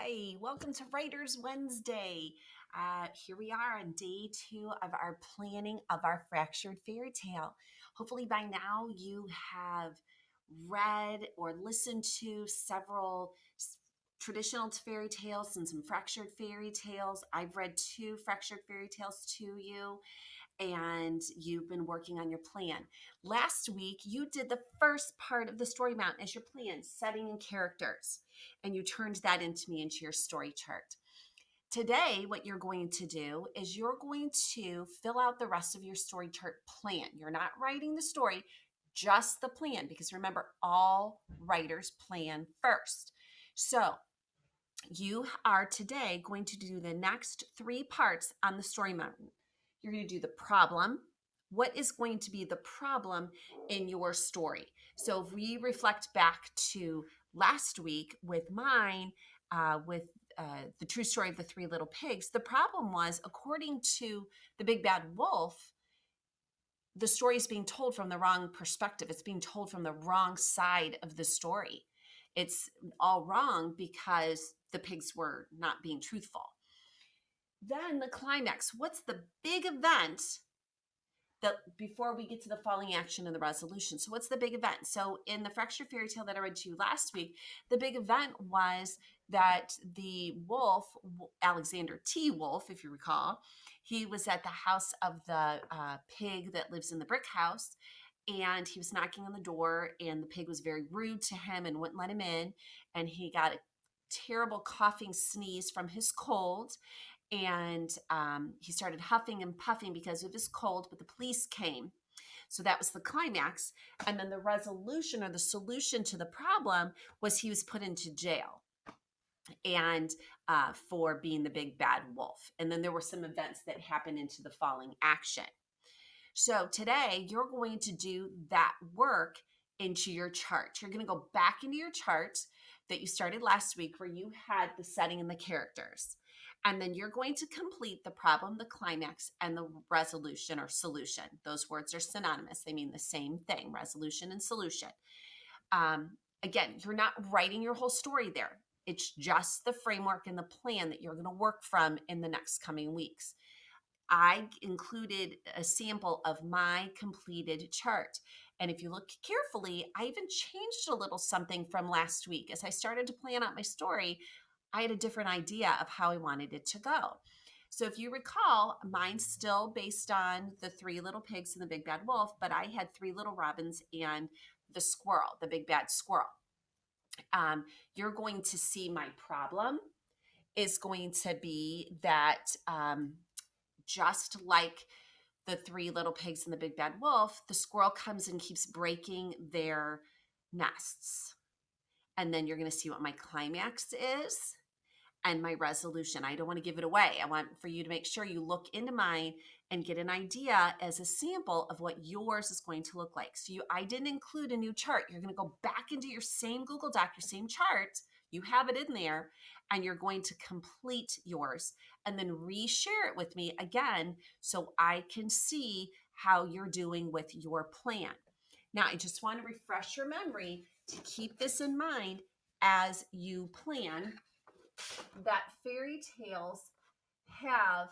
Hi, welcome to Writers Wednesday. Here we are on day 2 of our planning of our fractured fairy tale. Hopefully, by now, you have read or listened to several traditional fairy tales and some fractured fairy tales. I've read 2 fractured fairy tales to you, and you've been working on your plan. Last week, you did the first part of the story mountain as your plan, setting and characters, and you turned that into your story chart. Today, what you're going to do is you're going to fill out the rest of your story chart plan. You're not writing the story, just the plan, because remember, all writers plan first. So, you are today going to do the next 3 parts on the story mountain. You're going to do the problem. What is going to be the problem in your story? So if we reflect back to last week with mine, the true story of the 3 little pigs, the problem was, according to the big bad wolf, the story is being told from the wrong perspective. It's being told from the wrong side of the story. It's all wrong because the pigs were not being truthful. Then the climax. What's the big event that before we get to the falling action and the resolution? So what's the big event? So in the fractured fairy tale that I read to you last week, the big event was that the wolf, Alexander T. Wolf, if you recall, he was at the house of the pig that lives in the brick house, and he was knocking on the door, and the pig was very rude to him and wouldn't let him in, and he got a terrible coughing sneeze from his cold, and he started huffing and puffing because of his cold, but the police came. So that was the climax. And then the resolution or the solution to the problem was he was put into jail and for being the big bad wolf. And then there were some events that happened into the falling action. So today you're going to do that work into your chart. You're going to go back into your chart that you started last week where you had the setting and the characters. And then you're going to complete the problem, the climax, and the resolution or solution. Those words are synonymous. They mean the same thing, resolution and solution. Again, you're not writing your whole story there. It's just the framework and the plan that you're going to work from in the next coming weeks. I included a sample of my completed chart. And if you look carefully, I even changed a little something from last week. As I started to plan out my story, I had a different idea of how I wanted it to go. So if you recall, mine's still based on the 3 little pigs and the big bad wolf, but I had 3 little robins and the squirrel, the big bad squirrel. You're going to see my problem is going to be that just like the 3 little pigs and the big bad wolf, the squirrel comes and keeps breaking their nests. And then you're going to see what my climax is and my resolution. I don't want to give it away. I want for you to make sure you look into mine and get an idea as a sample of what yours is going to look like. So I didn't include a new chart. You're going to go back into your same Google Doc, your same chart. You have it in there, and you're going to complete yours and then reshare it with me again so I can see how you're doing with your plan. Now, I just want to refresh your memory to keep this in mind as you plan that fairy tales have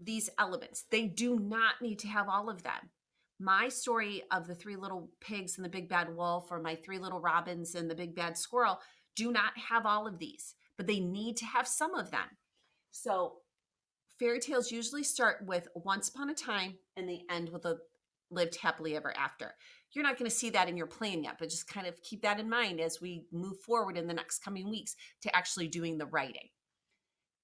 these elements. They do not need to have all of them. My story of the 3 little pigs and the big bad wolf, or my 3 little robins and the big bad squirrel, do not have all of these, but they need to have some of them. So fairy tales usually start with once upon a time and they end with a lived happily ever after. You're not going to see that in your plan yet, but just kind of keep that in mind as we move forward in the next coming weeks to actually doing the writing.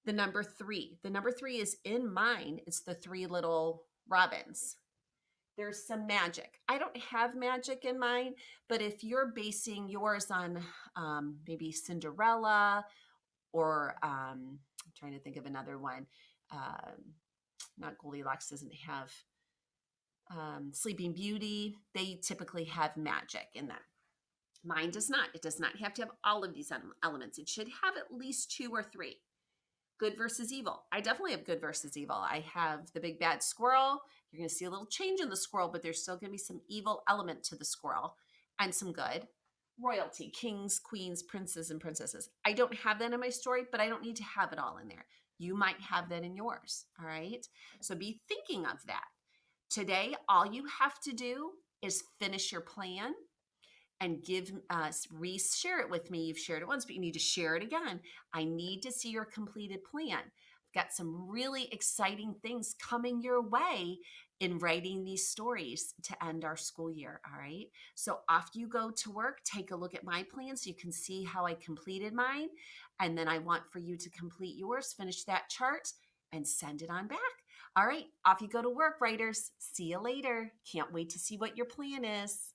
The number 3. The number 3 is in mine. It's the 3 little robins. There's some magic. I don't have magic in mine, but if you're basing yours on maybe Cinderella or I'm trying to think of another one. Not Goldilocks doesn't have Sleeping Beauty. They typically have magic in them. Mine does not. It does not have to have all of these elements. It should have at least 2 or 3. Good versus evil. I definitely have good versus evil. I have the big bad squirrel. You're going to see a little change in the squirrel, but there's still going to be some evil element to the squirrel and some good. royalty, kings, queens, princes, and princesses. I don't have that in my story, but I don't need to have it all in there. You might have that in yours. All right. So be thinking of that. Today, all you have to do is finish your plan and give us share it with me. You've shared it once, but you need to share it again. I need to see your completed plan. I've got some really exciting things coming your way in writing these stories to end our school year. All right. So after you go to work, take a look at my plan so you can see how I completed mine. And then I want for you to complete yours, finish that chart, and send it on back. All right. Off you go to work, writers. See you later. Can't wait to see what your plan is.